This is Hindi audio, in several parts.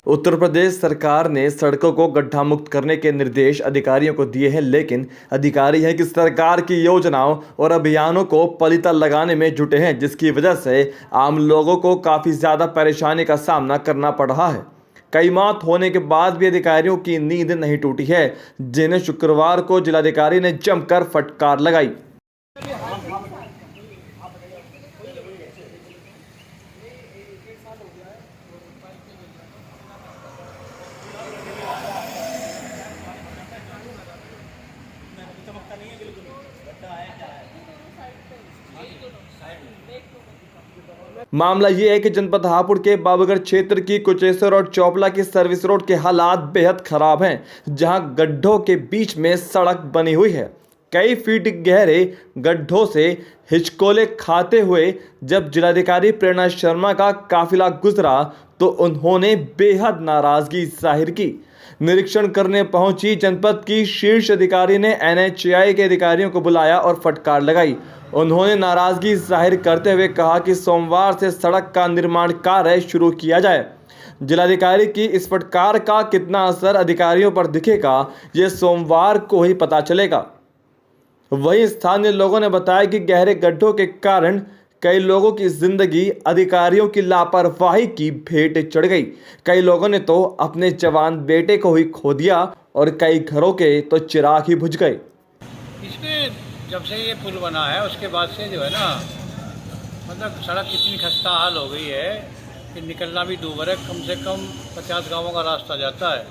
उत्तर प्रदेश सरकार ने सड़कों को गड्ढा मुक्त करने के निर्देश अधिकारियों को दिए हैं, लेकिन अधिकारी हैं कि सरकार की योजनाओं और अभियानों को पलीता लगाने में जुटे हैं, जिसकी वजह से आम लोगों को काफ़ी ज़्यादा परेशानी का सामना करना पड़ रहा है। कई मौत होने के बाद भी अधिकारियों की नींद नहीं टूटी है, जिन्हें शुक्रवार को जिलाधिकारी ने जमकर फटकार लगाई। मामला ये है कि जनपद हापुड़ के बाबूगढ़ क्षेत्र की कुचेसर और चौपला की सर्विस रोड के हालात बेहद खराब हैं, जहां गड्ढों के बीच में सड़क बनी हुई है। कई फीट गहरे गड्ढों से हिचकोले खाते हुए जब जिलाधिकारी प्रेरणा शर्मा का काफिला गुजरा तो उन्होंने बेहद नाराजगी जाहिर की। निरीक्षण करने पहुंची जनपद की शीर्ष अधिकारी ने NHAI के अधिकारियों को बुलाया और फटकार लगाई। उन्होंने नाराजगी जाहिर करते हुए कहा कि सोमवार से सड़क का निर्माण कार्य शुरू किया जाए। जिलाधिकारी की इस फटकार का कितना असर अधिकारियों पर दिखेगा, ये सोमवार को ही पता चलेगा। वहीं स्थानीय लोगों ने बताया कि गहरे गड्ढों के कारण कई लोगों की जिंदगी अधिकारियों की लापरवाही की भेंट चढ़ गई। कई लोगों ने तो अपने जवान बेटे को ही खो दिया और कई घरों के तो चिराग ही बुझ गए। इसमें जब से ये पुल बना है उसके बाद से जो है ना, मतलब सड़क इतनी खस्ता हाल हो गई है कि निकलना भी दूभर है। कम से कम 50 गांवों का रास्ता जाता है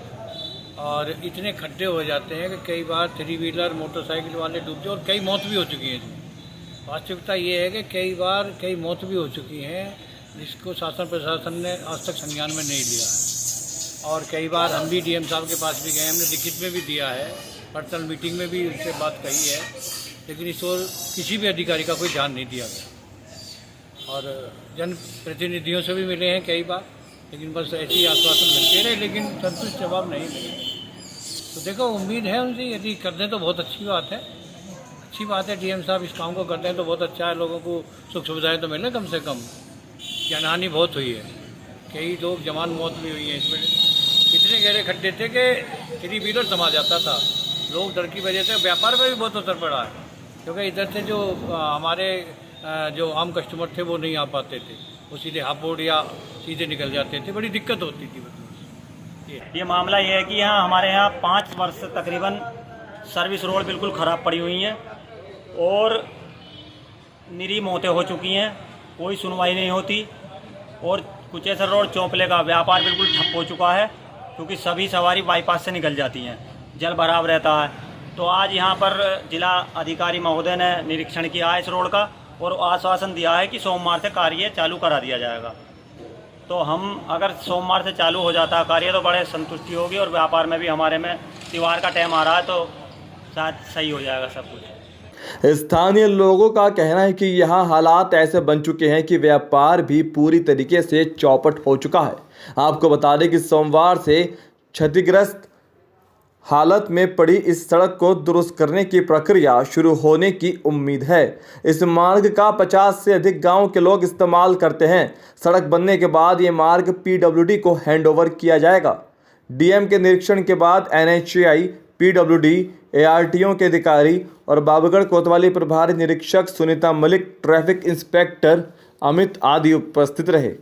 और इतने खड्डे हो जाते हैं कि कई बार 3 व्हीलर मोटरसाइकिल वाले डूब जाते और कई मौत भी हो चुकी है इसमें। वास्तविकता ये है कि कई बार कई मौत भी हो चुकी हैं, जिसको शासन प्रशासन ने आज तक संज्ञान में नहीं लिया है। और कई बार हम भी DM साहब के पास भी गए, हमने लिखित में भी दिया है, पर्सनल मीटिंग में भी उनसे बात कही है, लेकिन इस ओर किसी भी अधिकारी का कोई ध्यान नहीं दिया गया। और जनप्रतिनिधियों से भी मिले हैं कई बार, लेकिन बस ऐसी आश्वासन मिलते रहे, लेकिन संतुष्ट जवाब नहीं मिले। तो देखो, उम्मीद है उनसे, यदि कर दें तो बहुत अच्छी बात है। अच्छी बात है, DM साहब इस काम को करते हैं तो बहुत अच्छा है। लोगों को सुख सुविधाएँ तो मिले कम से कम। जनहानि बहुत हुई है, कई लोग जवान मौत भी हुई है इसमें। इतने गहरे खड्डे थे कि 3 व्हीलर समा जाता था। लोग डर की वजह से व्यापार पर भी बहुत असर पड़ा है, क्योंकि इधर से जो हमारे जो आम कस्टमर थे वो नहीं आ पाते थे, वो सीधे हापुड़ या सीधे निकल जाते थे, बड़ी दिक्कत होती थी। ये मामला ये है कि यहाँ हमारे यहाँ 5 वर्ष से तकरीबन सर्विस रोड बिल्कुल ख़राब पड़ी हुई हैं और निरी मौतें हो चुकी हैं, कोई सुनवाई नहीं होती। और कुचेसर रोड चौपले का व्यापार बिल्कुल ठप हो चुका है, क्योंकि सभी सवारी बाईपास से निकल जाती हैं, जल भराव रहता है। तो आज यहाँ पर जिला अधिकारी महोदय ने निरीक्षण किया है इस रोड का और आश्वासन दिया है कि सोमवार से कार्य चालू करा दिया जाएगा। तो हम अगर सोमवार से चालू हो जाता है कार्य तो बड़े संतुष्टि होगी, और व्यापार में भी हमारे में त्योहार का टाइम आ रहा है तो शायद सही हो जाएगा सब कुछ। स्थानीय लोगों का कहना है कि यहाँ हालात ऐसे बन चुके हैं कि व्यापार भी पूरी तरीके से चौपट हो चुका है। आपको बता दें कि सोमवार से क्षतिग्रस्त हालत में पड़ी इस सड़क को दुरुस्त करने की प्रक्रिया शुरू होने की उम्मीद है। इस मार्ग का 50 से अधिक गांव के लोग इस्तेमाल करते हैं। सड़क बनने के बाद ये मार्ग PWD को हैंडओवर किया जाएगा। DM के निरीक्षण के बाद NHAI, PWD, ARTO के अधिकारी और बाबूगढ़ कोतवाली प्रभारी निरीक्षक सुनीता मलिक, ट्रैफिक इंस्पेक्टर अमित आदि उपस्थित रहे।